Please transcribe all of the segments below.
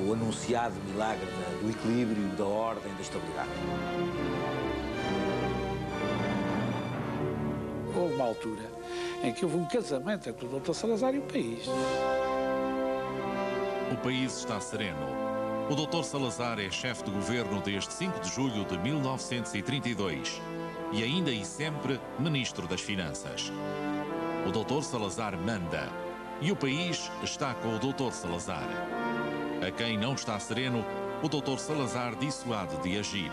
o anunciado milagre do equilíbrio, da ordem, da estabilidade. Houve uma altura em que houve um casamento entre o Dr. Salazar e o país. O país está sereno. O Dr. Salazar é chefe de governo desde 5 de julho de 1932 e ainda e sempre ministro das Finanças. O Dr. Salazar manda e o país está com o Dr. Salazar. A quem não está sereno, o Dr. Salazar dissuade de agir.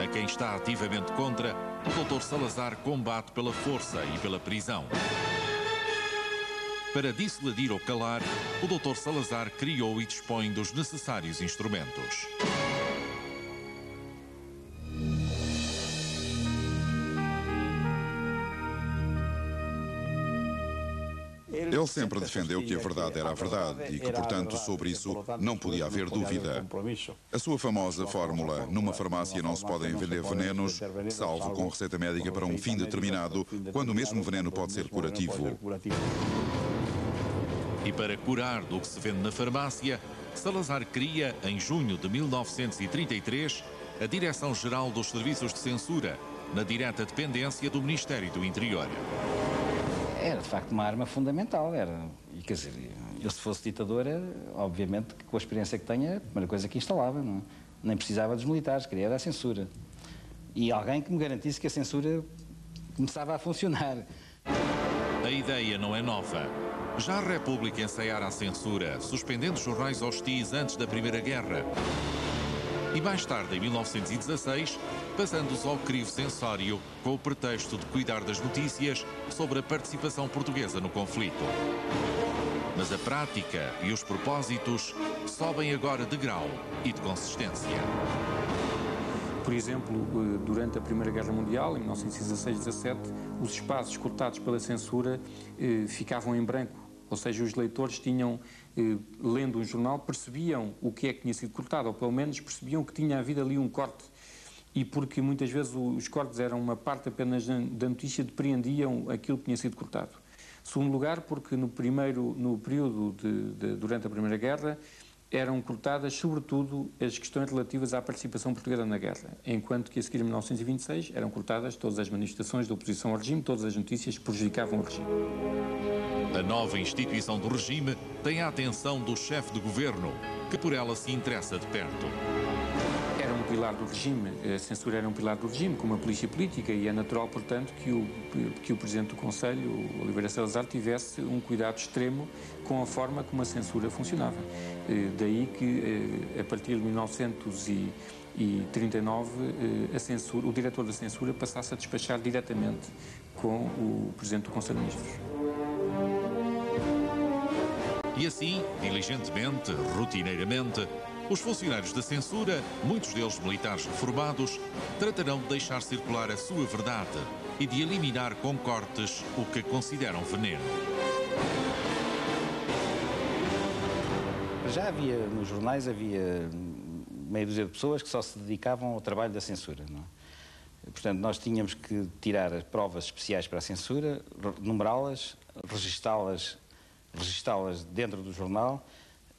A quem está ativamente contra, o Dr. Salazar combate pela força e pela prisão. Para dissuadir ou calar, o Dr. Salazar criou e dispõe dos necessários instrumentos. Ele sempre defendeu que a verdade era a verdade e que, portanto, sobre isso não podia haver dúvida. A sua famosa fórmula, numa farmácia não se podem vender venenos, salvo com receita médica para um fim determinado, quando o mesmo veneno pode ser curativo. E para curar do que se vende na farmácia, Salazar cria, em junho de 1933, a Direção-Geral dos Serviços de Censura, na direta dependência do Ministério do Interior. Era, de facto, uma arma fundamental. E, quer dizer, eu se fosse ditadora, obviamente, que com a experiência que tenho, a primeira coisa que instalava, não? Nem precisava dos militares, queria era a censura. E alguém que me garantisse que a censura começava a funcionar. A ideia não é nova. Já a República ensaiara a censura, suspendendo jornais hostis antes da Primeira Guerra. E mais tarde, em 1916, passando-os ao crivo censório, com o pretexto de cuidar das notícias sobre a participação portuguesa no conflito. Mas a prática e os propósitos sobem agora de grau e de consistência. Por exemplo, durante a Primeira Guerra Mundial, em 1916-17, os espaços cortados pela censura ficavam em branco. Ou seja, os leitores tinham, lendo um jornal, percebiam o que é que tinha sido cortado, ou pelo menos percebiam que tinha havido ali um corte. E porque muitas vezes os cortes eram uma parte apenas da notícia, depreendiam aquilo que tinha sido cortado. Segundo lugar, porque no período durante a Primeira Guerra, eram cortadas, sobretudo, as questões relativas à participação portuguesa na guerra, enquanto que a seguir, em 1926, eram cortadas todas as manifestações de oposição ao regime, todas as notícias que prejudicavam o regime. A nova instituição do regime tem a atenção do chefe de governo, que por ela se interessa de perto. Era um pilar do regime, a censura era um pilar do regime, como a polícia política, e é natural, portanto, que o Presidente do Conselho, o Oliveira Salazar, tivesse um cuidado extremo com a forma como a censura funcionava. Daí que, a partir de 1939, o diretor da censura passasse a despachar diretamente com o Presidente do Conselho de Ministros. E assim, diligentemente, rotineiramente, os funcionários da censura, muitos deles militares reformados, tratarão de deixar circular a sua verdade e de eliminar com cortes o que consideram veneno. Já havia, nos jornais, meia dúzia de pessoas que só se dedicavam ao trabalho da censura, não é? Portanto, nós tínhamos que tirar as provas especiais para a censura, numerá-las, registá-las dentro do jornal,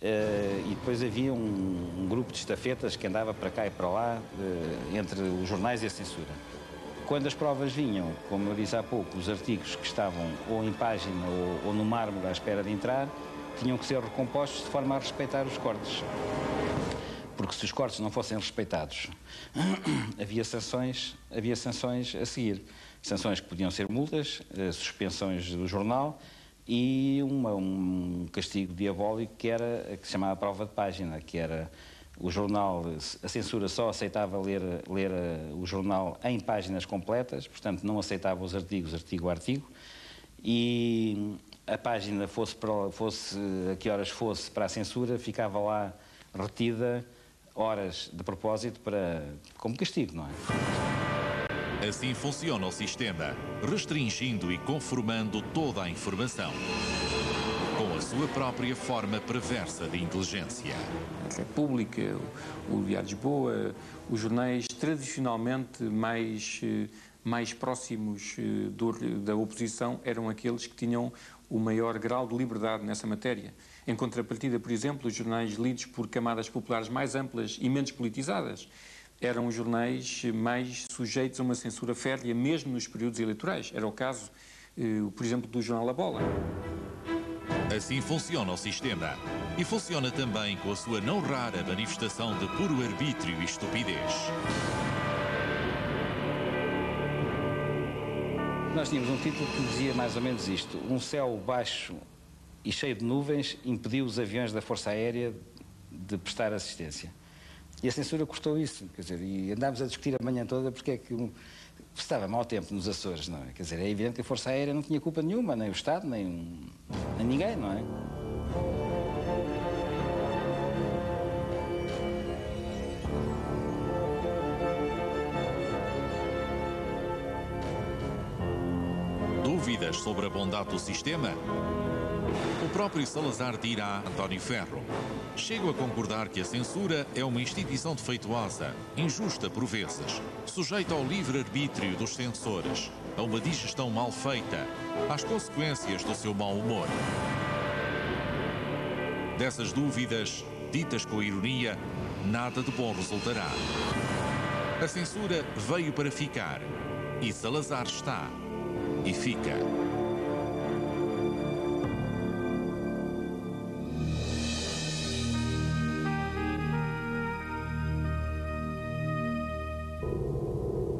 e depois havia um grupo de estafetas que andava para cá e para lá, entre os jornais e a censura. Quando as provas vinham, como eu disse há pouco, os artigos que estavam ou em página ou no mármore à espera de entrar, tinham que ser recompostos de forma a respeitar os cortes. Porque se os cortes não fossem respeitados, havia sanções a seguir. Sanções que podiam ser multas, suspensões do jornal e um castigo diabólico que se chamava prova de página, que era o jornal, a censura só aceitava ler o jornal em páginas completas, portanto não aceitava os artigos, artigo a artigo, e a página fosse a que horas fosse para a censura, ficava lá retida horas de propósito como castigo, não é? Assim funciona o sistema, restringindo e conformando toda a informação, com a sua própria forma perversa de inteligência. A República, o Diário de Lisboa, os jornais tradicionalmente mais próximos da oposição eram aqueles que tinham o maior grau de liberdade nessa matéria. Em contrapartida, por exemplo, os jornais lidos por camadas populares mais amplas e menos politizadas eram os jornais mais sujeitos a uma censura férrea, mesmo nos períodos eleitorais. Era o caso, por exemplo, do jornal A Bola. Assim funciona o sistema. E funciona também com a sua não rara manifestação de puro arbítrio e estupidez. Nós tínhamos um título que dizia mais ou menos isto: um céu baixo e cheio de nuvens impediu os aviões da Força Aérea de prestar assistência. E a censura cortou isso, quer dizer, e andámos a discutir a manhã toda porque é que estava mau tempo nos Açores, não é? Quer dizer, é evidente que a Força Aérea não tinha culpa nenhuma, nem o Estado, nem ninguém, não é? Dúvidas sobre a bondade do sistema? O próprio Salazar dirá a António Ferro: chego a concordar que a censura é uma instituição defeituosa, injusta por vezes, sujeita ao livre-arbítrio dos censores, a uma digestão mal feita, às consequências do seu mau humor. Dessas dúvidas, ditas com ironia, nada de bom resultará. A censura veio para ficar, e Salazar está, e fica.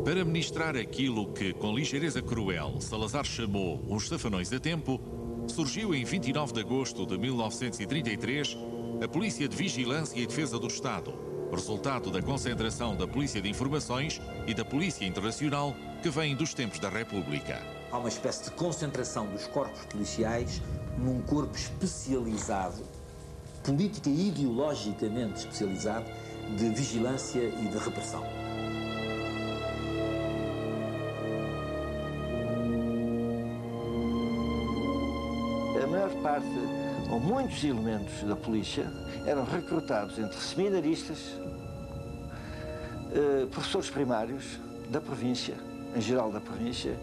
Para ministrar aquilo que, com ligeireza cruel, Salazar chamou uns safanões a tempo, surgiu em 29 de agosto de 1933 a Polícia de Vigilância e Defesa do Estado, resultado da concentração da Polícia de Informações e da Polícia Internacional que vem dos tempos da República. Há uma espécie de concentração dos corpos policiais num corpo especializado, política e ideologicamente especializado, de vigilância e de repressão. A maior parte, ou muitos elementos da polícia, eram recrutados entre seminaristas, professores primários da província, em geral da província,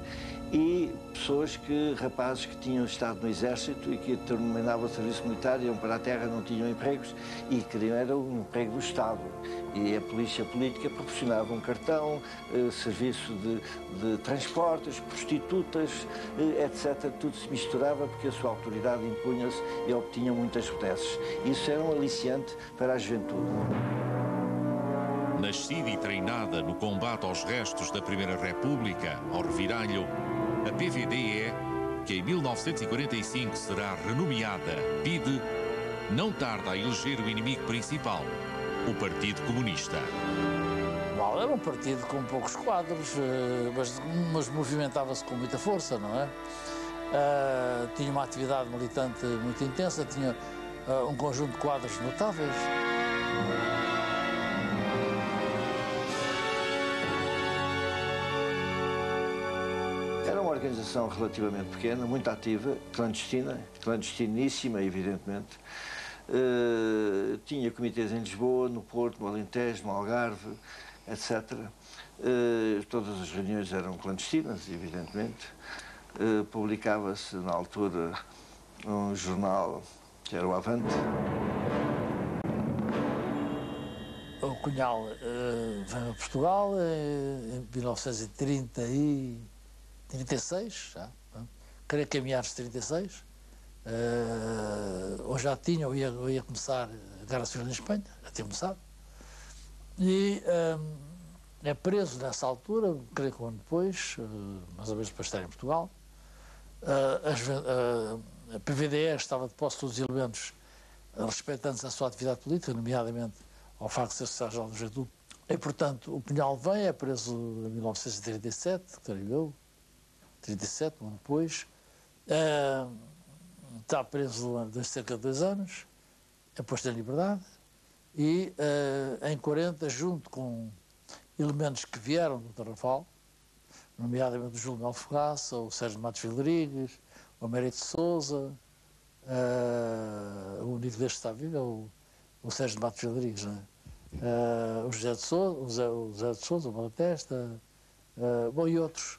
e pessoas rapazes que tinham estado no exército e que terminavam o serviço militar, iam para a terra, não tinham empregos e queriam era um emprego do Estado. E a polícia política proporcionava um cartão, serviço de transportes, prostitutas, etc. Tudo se misturava porque a sua autoridade impunha-se e obtinha muitas benesses. Isso era um aliciante para a juventude. Nascida e treinada no combate aos restos da Primeira República, ao reviralho, a PVDE, que em 1945 será renomeada PIDE, não tarda a eleger o inimigo principal, o Partido Comunista. Bom, era um partido com poucos quadros, mas movimentava-se com muita força, não é? Tinha uma atividade militante muito intensa, tinha um conjunto de quadros notáveis. Era uma organização relativamente pequena, muito ativa, clandestiníssima, evidentemente. Tinha comitês em Lisboa, no Porto, no Alentejo, no Algarve, etc. Todas as reuniões eram clandestinas, evidentemente. Publicava-se, na altura, um jornal que era o Avante. O Cunhal veio a Portugal em 1936, já, creio que em meados de 36, ou já tinha, ou ia começar a Guerra Civil em Espanha, já tinha começado, e é preso nessa altura, creio que um ano depois, mais ou menos depois de estar em Portugal. A PVDE estava de posse dos elementos respeitantes à sua atividade política, nomeadamente ao facto de ser secretário-geral do Juventude. E, portanto, o Cunhal vem, é preso em 1937, creio eu, 37, um ano depois, está preso durante cerca de 2 anos, é posto em liberdade, e em 40, junto com elementos que vieram do Tarrafal, nomeadamente o Júlio Mel Fogaça, o Sérgio Matos Rodrigues, o Américo de Sousa, o único deste está vivo é o Sérgio Matos Rodrigues, não é? O José de Sousa, o Malatesta, e outros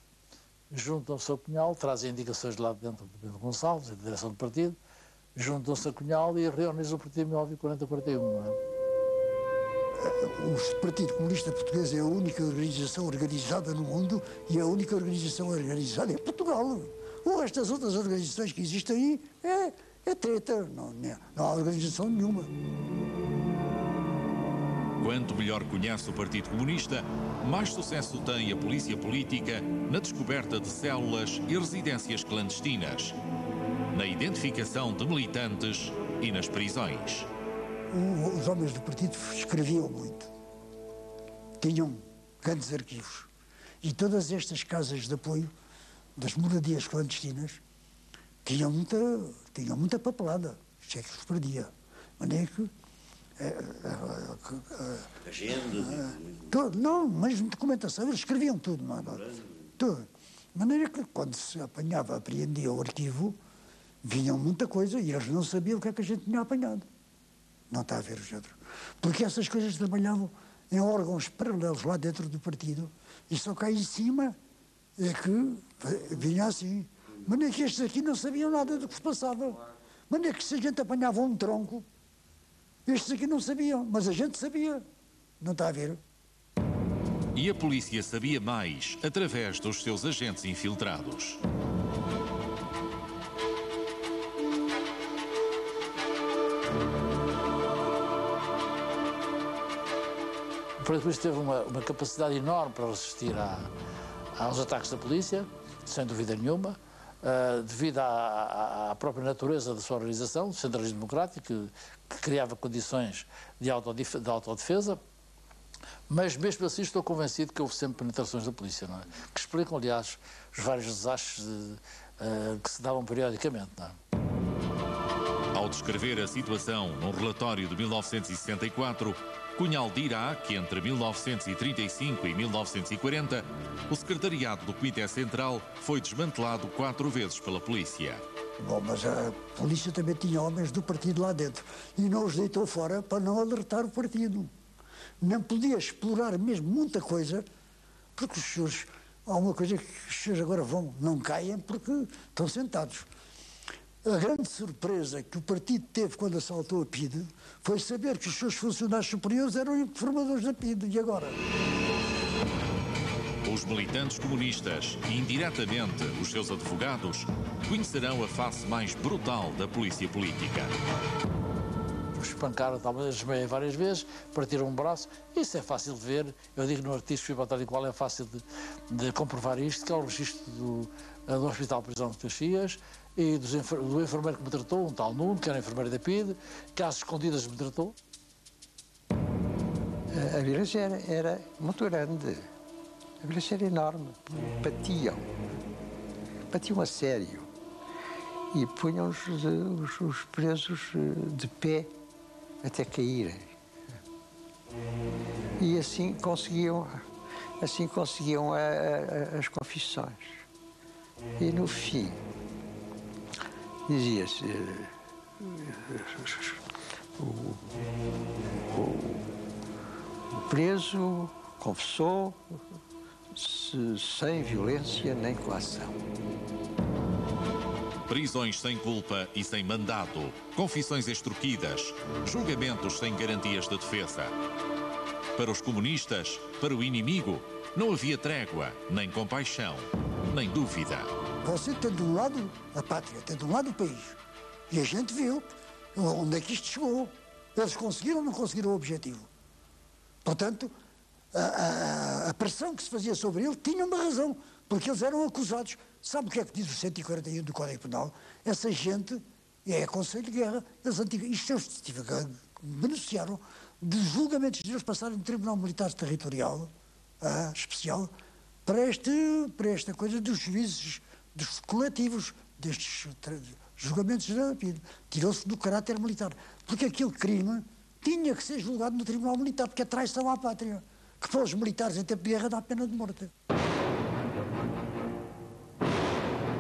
juntam-se ao Cunhal, trazem indicações de lá dentro do Bento Gonçalves, a direção do partido, juntam-se a Cunhal e reúnem-se o partido em 1940-41. Não é? O Partido Comunista Português é a única organização organizada no mundo e a única organização organizada em Portugal. O resto das outras organizações que existem aí é treta, não há organização nenhuma. Quanto melhor conhece o Partido Comunista, mais sucesso tem a polícia política na descoberta de células e residências clandestinas, na identificação de militantes e nas prisões. Os homens do partido escreviam muito, tinham grandes arquivos e todas estas casas de apoio das moradias clandestinas tinham muita papelada, cheques por dia, de maneira que agenda? Não, mas documentação, eles escreviam tudo, não é? Tudo. De maneira que quando se apreendia o arquivo, vinham muita coisa e eles não sabiam o que é que a gente tinha apanhado. Não está a ver os outros. Porque essas coisas trabalhavam em órgãos paralelos lá dentro do partido e só cá em cima é que vinha assim. Mas nem que estes aqui não sabiam nada do que se passava. Mas nem que se a gente apanhava um tronco, estes aqui não sabiam, mas a gente sabia. Não está a ver? E a polícia sabia mais através dos seus agentes infiltrados. O Partido Comunista teve uma capacidade enorme para resistir aos ataques da polícia, sem dúvida nenhuma, devido à própria natureza da sua organização, do centralismo democrático, que criava condições de autodefesa, mas mesmo assim estou convencido que houve sempre penetrações da polícia, não é? Que explicam, aliás, os vários desastres que se davam periodicamente, não é? Ao descrever a situação num relatório de 1964, Cunhal dirá que entre 1935 e 1940, o secretariado do Comitê Central foi desmantelado 4 vezes pela polícia. Bom, mas a polícia também tinha homens do partido lá dentro e não os deitou fora para não alertar o partido. Não podia explorar mesmo muita coisa, porque os senhores, há uma coisa que os senhores agora não caem porque estão sentados. A grande surpresa que o partido teve quando assaltou a PIDE foi saber que os seus funcionários superiores eram informadores da PIDE. E agora? Os militantes comunistas e, indiretamente, os seus advogados, conhecerão a face mais brutal da polícia política. Espancaram, talvez várias vezes, partiram um braço. Isso é fácil de ver. Eu digo no artigo que fui para qual é fácil de comprovar isto, que é o registro do Hospital Prisão de Caxias e do enfermeiro que me tratou, um tal Nuno, que era enfermeiro da PIDE, que às escondidas me tratou. A violência era muito grande. A violência era enorme. Batiam a sério. E punham os presos de pé até caírem. E assim conseguiam as confissões. E no fim, dizia-se, o preso confessou sem violência nem coação. Prisões sem culpa e sem mandado, confissões extorquidas, julgamentos sem garantias de defesa. Para os comunistas, para o inimigo, não havia trégua, nem compaixão, nem dúvida. Você tem de um lado a pátria, tem de um lado o país. E a gente viu onde é que isto chegou. Eles conseguiram ou não conseguiram o objetivo? Portanto, a pressão que se fazia sobre ele tinha uma razão, porque eles eram acusados. Sabe o que é que diz o 141 do Código Penal? Essa gente é Conselho de Guerra. Eles beneficiaram de julgamentos deles passarem no Tribunal Militar Territorial especial para esta coisa dos juízes, dos coletivos, destes julgamentos da PIDE. Tirou-se do caráter militar. Porque aquele crime tinha que ser julgado no Tribunal Militar, porque é traição à pátria, que para os militares em tempo de guerra dá pena de morte.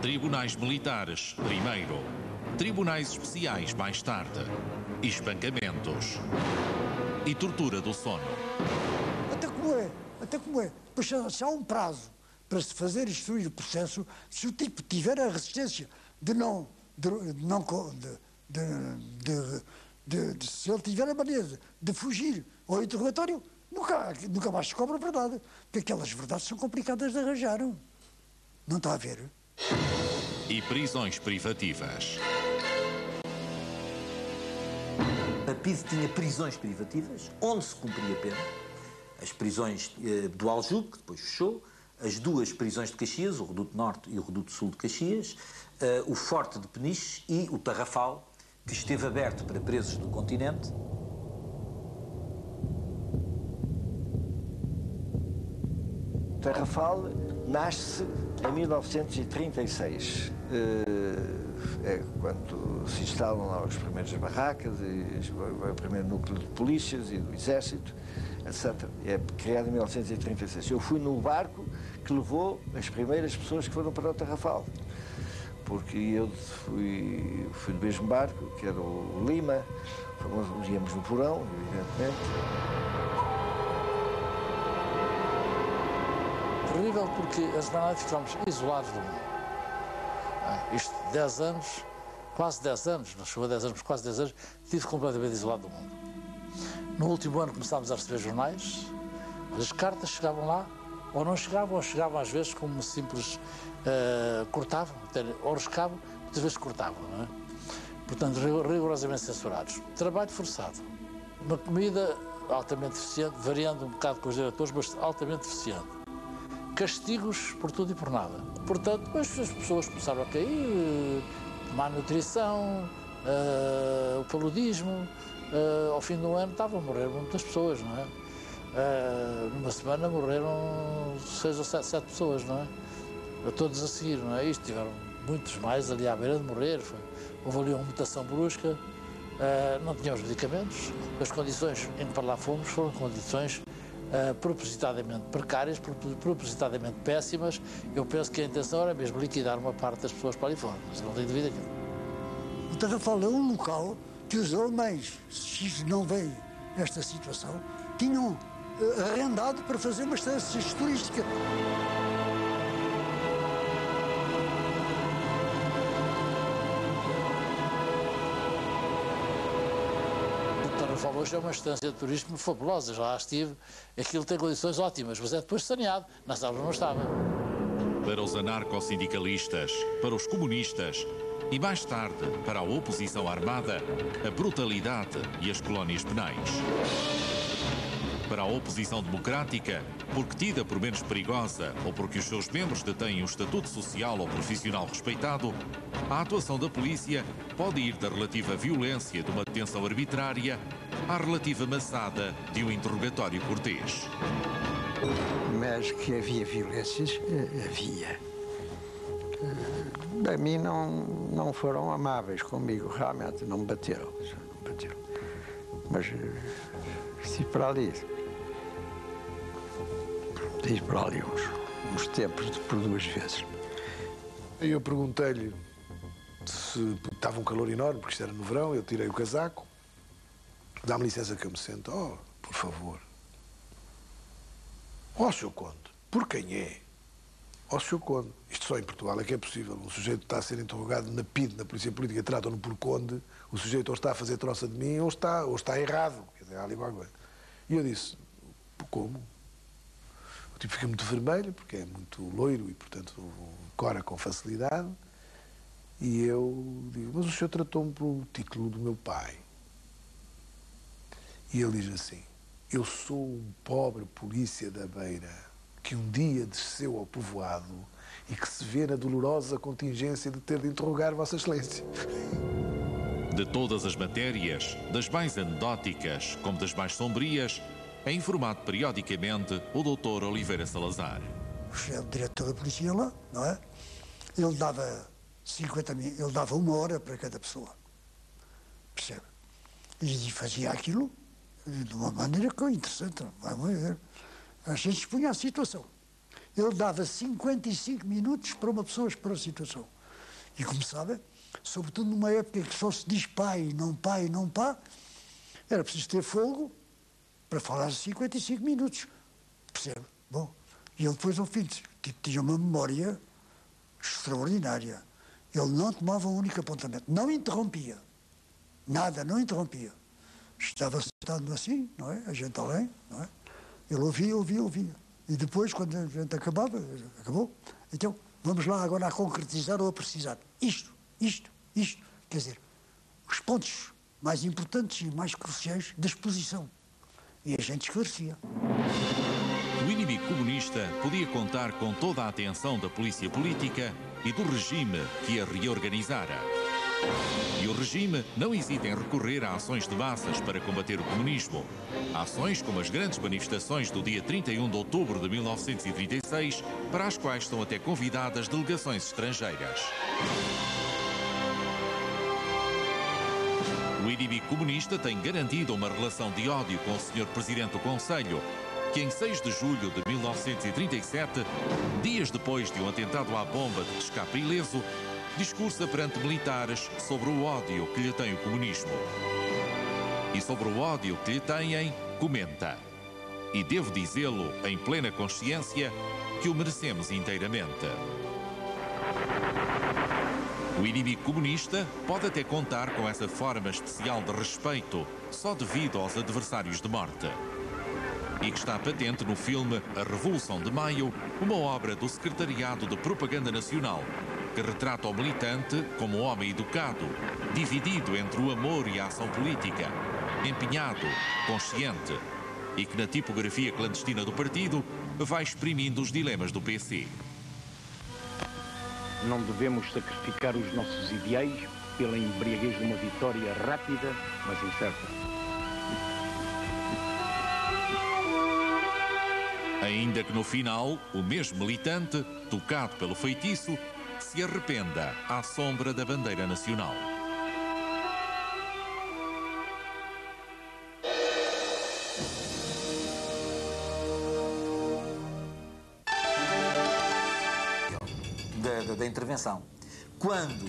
Tribunais militares, primeiro. Tribunais especiais, mais tarde. E espancamentos. E tortura do sono. Até como é. Pois se há um prazo para se fazer instruir o processo, se o tipo tiver a resistência de se ele tiver a maneira de fugir ao interrogatório, nunca mais descobre a verdade. Porque aquelas verdades são complicadas de arranjar. Não está a ver? E prisões privativas. A PIDE tinha prisões privativas, onde se cumpria a pena. As prisões do Aljube, que depois fechou, as duas prisões de Caxias, o Reduto Norte e o Reduto Sul de Caxias, o Forte de Peniche e o Tarrafal, que esteve aberto para presos do continente. O Tarrafal nasce em 1936. É quando se instalam lá as primeiras barracas, e o primeiro núcleo de polícias e do exército, etc. É criado em 1936. Eu fui no barco que levou as primeiras pessoas que foram para o Tarrafal. Porque eu fui do mesmo barco, que era o Lima, íamos no porão, evidentemente. Terrível porque as jornadas ficámos isolados do mundo. Isto, 10 anos, quase 10 anos, não chegou a 10 anos, mas quase 10 anos, estive completamente isolado do mundo. No último ano começámos a receber jornais, as cartas chegavam lá, ou não chegavam, ou chegavam às vezes como simples, cortavam, ou riscavam, muitas vezes cortavam, não é? Portanto, rigorosamente censurados. Trabalho forçado. Uma comida altamente eficiente, variando um bocado com os diretores, mas altamente eficiente. Castigos por tudo e por nada. Portanto, depois as pessoas começaram a cair, má nutrição, o paludismo. Ao fim do ano estavam a morrer muitas pessoas, não é? Numa semana morreram 6 ou 7 pessoas, não é? Todos a seguir, não é? Isto tiveram muitos mais ali à beira de morrer. Houve ali uma mutação brusca, não tínhamos medicamentos. As condições em que para lá fomos foram condições propositadamente precárias, propositadamente péssimas. Eu penso que a intenção era mesmo liquidar uma parte das pessoas para ali fora, mas não tenho dúvida nenhuma. O Tarrafal é um local que os alemães, se não veem esta situação, tinham arrendado para fazer uma estação turística. Hoje é uma estância de turismo fabulosa, já lá estive, aquilo tem condições ótimas, mas é depois saneado, nas aulas não estava. Para os anarcossindicalistas, para os comunistas e mais tarde para a oposição armada, a brutalidade e as colónias penais. Para a oposição democrática, porque tida por menos perigosa ou porque os seus membros detêm um estatuto social ou profissional respeitado, a atuação da polícia pode ir da relativa violência de uma detenção arbitrária à relativa maçada de um interrogatório cortês. Mas que havia violências, havia. A mim não foram amáveis comigo, realmente, não me bateram. Mas estive para ali. Estive para ali uns tempos, por 2 vezes. Eu perguntei-lhe se estava um calor enorme, porque isto era no verão, eu tirei o casaco. Dá-me licença que eu me sento. Oh, por favor. Ó, Sr. Conde, por quem é? Ó, Sr. Conde. Isto só em Portugal é que é possível. Um sujeito está a ser interrogado na PIDE, na Polícia Política, tratam-no por Conde. O sujeito ou está a fazer troça de mim ou está errado. Quer dizer, há ali qualquer coisa. E eu disse, como? O tipo fica muito vermelho, porque é muito loiro e, portanto, cora com facilidade. E eu digo, mas o senhor tratou-me pelo título do meu pai. E ele diz assim, eu sou um pobre polícia da Beira que um dia desceu ao povoado e que se vê na dolorosa contingência de ter de interrogar Vossa Excelência. De todas as matérias, das mais anedóticas como das mais sombrias, é informado periodicamente o Dr. Oliveira Salazar. O diretor da polícia lá, não é? Ele dava 1 hora para cada pessoa. Percebe? E fazia aquilo de uma maneira que é interessante. Vamos ver. A gente expunha a situação. Ele dava 55 minutos para uma pessoa expor a situação. E como sabe, sobretudo numa época em que só se diz pai, não pá, era preciso ter fogo para falar 55 minutos. Percebe? Bom, e ele depois, ao fim, tinha uma memória extraordinária. Ele não tomava um único apontamento, não interrompia. Nada, não interrompia. Estava sentado assim, não é? A gente além, não é? Ele ouvia. E depois, quando a gente acabava, acabou. Então, vamos lá agora a concretizar ou a precisar. Isto. Quer dizer, os pontos mais importantes e mais cruciais da exposição. E a gente esclarecia. O inimigo comunista podia contar com toda a atenção da polícia política e do regime que a reorganizara. E o regime não hesita em recorrer a ações de massas para combater o comunismo. Ações como as grandes manifestações do dia 31 de outubro de 1936, para as quais estão até convidadas delegações estrangeiras. O inimigo comunista tem garantido uma relação de ódio com o Sr. Presidente do Conselho, que em 6 de julho de 1937, dias depois de um atentado à bomba de escape ileso, discursa perante militares sobre o ódio que lhe tem o comunismo. E sobre o ódio que lhe têm, comenta. E devo dizê-lo em plena consciência que o merecemos inteiramente. O inimigo comunista pode até contar com essa forma especial de respeito só devido aos adversários de morte. E que está patente no filme A Revolução de Maio, uma obra do Secretariado de Propaganda Nacional, que retrata o militante como um homem educado, dividido entre o amor e a ação política, empenhado, consciente, e que na tipografia clandestina do partido vai exprimindo os dilemas do PC. Não devemos sacrificar os nossos ideais pela embriaguez de uma vitória rápida, mas incerta. Ainda que no final, o mesmo militante, tocado pelo feitiço, se arrependa à sombra da bandeira nacional. Da intervenção. Quando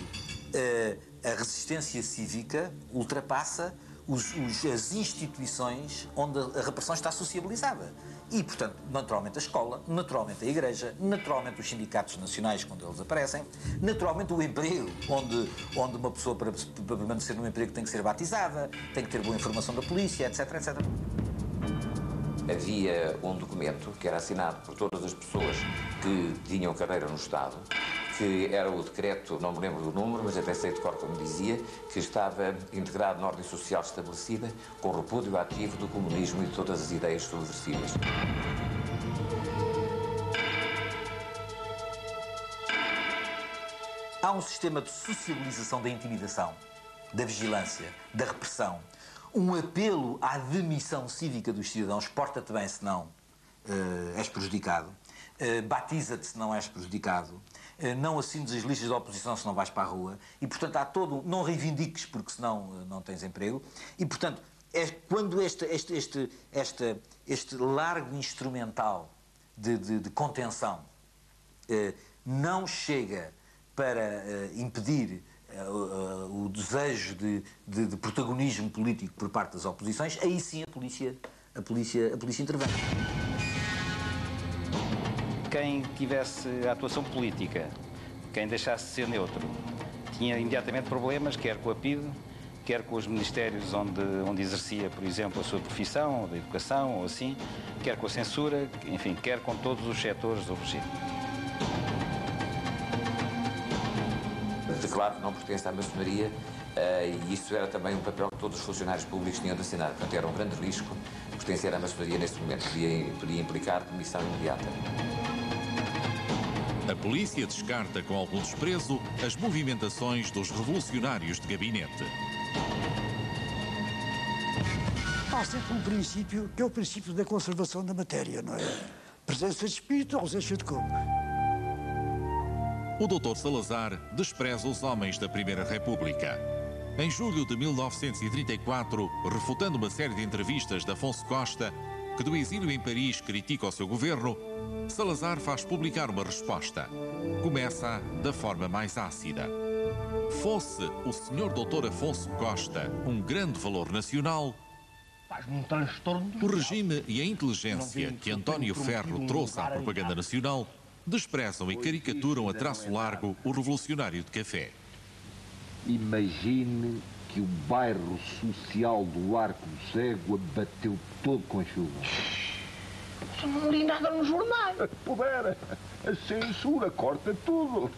a resistência cívica ultrapassa as instituições onde a repressão está sociabilizada. E, portanto, naturalmente a escola, naturalmente a igreja, naturalmente os sindicatos nacionais, quando eles aparecem, naturalmente o emprego, onde uma pessoa, para permanecer no emprego, tem que ser batizada, tem que ter boa informação da polícia, etc, etc. Havia um documento que era assinado por todas as pessoas que tinham carreira no Estado, que era o decreto, não me lembro do número, mas até sei de cor como dizia, que estava integrado na ordem social estabelecida com repúdio ativo do comunismo e de todas as ideias subversivas. Há um sistema de sociabilização da intimidação, da vigilância, da repressão, um apelo à demissão cívica dos cidadãos, porta-te bem se não és prejudicado, batiza-te se não és prejudicado, não assines as listas de oposição se não vais para a rua, e portanto há todo, não reivindiques porque senão não tens emprego, e portanto quando este largo instrumental de contenção não chega para impedir o desejo de protagonismo político por parte das oposições, aí sim a polícia intervém. Quem tivesse atuação política, quem deixasse de ser neutro, tinha imediatamente problemas, quer com a PIDE, quer com os ministérios onde exercia, por exemplo, a sua profissão, ou da educação, ou assim, quer com a censura, enfim, quer com todos os setores do regime. Declaro que não pertence à maçonaria e isso era também um papel que todos os funcionários públicos tinham de assinar. Portanto, era um grande risco pertencer à maçonaria neste momento. Podia implicar demissão imediata. A polícia descarta com algum desprezo as movimentações dos revolucionários de gabinete. Há sempre um princípio, que é o princípio da conservação da matéria, não é? Presença de espírito, ausência de corpo. O Dr. Salazar despreza os homens da Primeira República. Em julho de 1934, refutando uma série de entrevistas de Afonso Costa, que do exílio em Paris critica o seu governo, Salazar faz publicar uma resposta. Começa da forma mais ácida. Fosse o Sr. Dr. Afonso Costa um grande valor nacional, o regime e a inteligência que António Ferro trouxe à propaganda nacional desprezam e caricaturam a traço largo o revolucionário de café. Imagine que o bairro social do Arco do Cego abateu todo com a chuva. Eu não li nada nos jornais. Pudera, a censura corta tudo.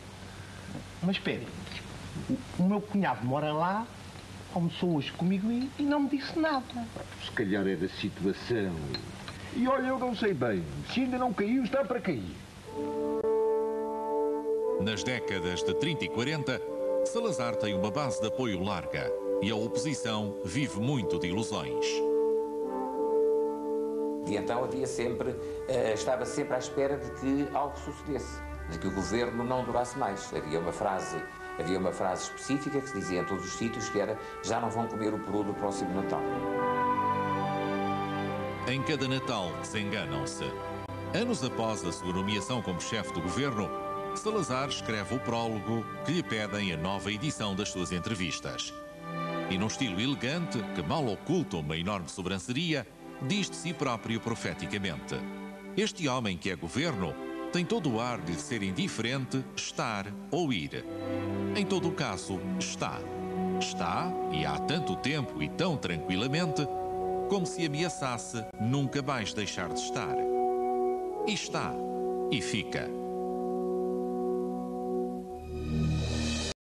Mas espere, o meu cunhado mora lá, almoçou hoje comigo e não me disse nada. Se calhar é da situação. E olha, eu não sei bem, se ainda não caiu, está para cair. Nas décadas de 30 e 40, Salazar tem uma base de apoio larga e a oposição vive muito de ilusões. E então estava sempre à espera de que algo sucedesse, de que o governo não durasse mais. Havia uma frase específica que se dizia em todos os sítios, que era: já não vão comer o peru do próximo Natal. Em cada Natal desenganam-se. Anos após a sua nomeação como chefe do governo, Salazar escreve o prólogo que lhe pedem a nova edição das suas entrevistas. E num estilo elegante, que mal oculta uma enorme sobranceria, diz de si próprio profeticamente: este homem que é governo tem todo o ar de lhe ser indiferente estar ou ir. Em todo o caso, está. Está, e há tanto tempo e tão tranquilamente, como se ameaçasse nunca mais deixar de estar. E está, e fica.